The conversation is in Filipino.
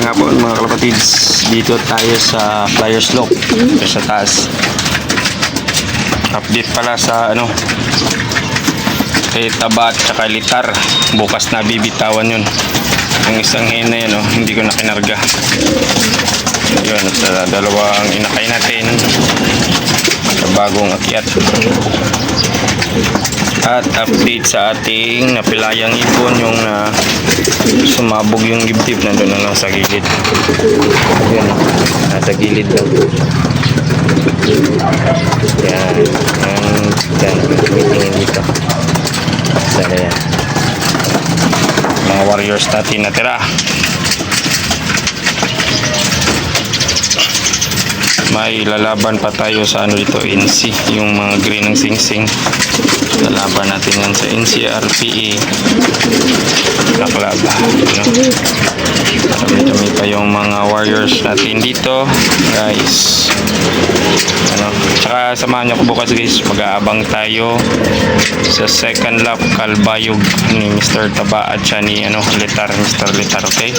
Magandang hapon mga kalapatids. Dito tayo sa Flyers Lock, sa taas. Update pala sa kay Taba at saka Litar. Bukas na bibitawan yun. Ang isang hen na yun, hindi ko na kinarga. Yun, sa dalawang inakay natin sa bagong akyat. At update sa ating napilayang ibon, yung sumabog yung dibdib, nandun na lang sa gilid. Yun, nasa gilid lang. Yan, yan, tumitingin dito. Sana yan. Mga warriors natin natira. May lalaban pa tayo sa dito, NC, yung mga green ng singsing. Lalaban natin yan sa NCRPE Naklaba, Dami pa yung mga warriors natin dito, guys. Tsaka samahan nyo ko bukas, guys. Mag-aabang tayo sa second lap kalbayog ni Mr. Taba at siya ni Litar, Mr. Litar, okay?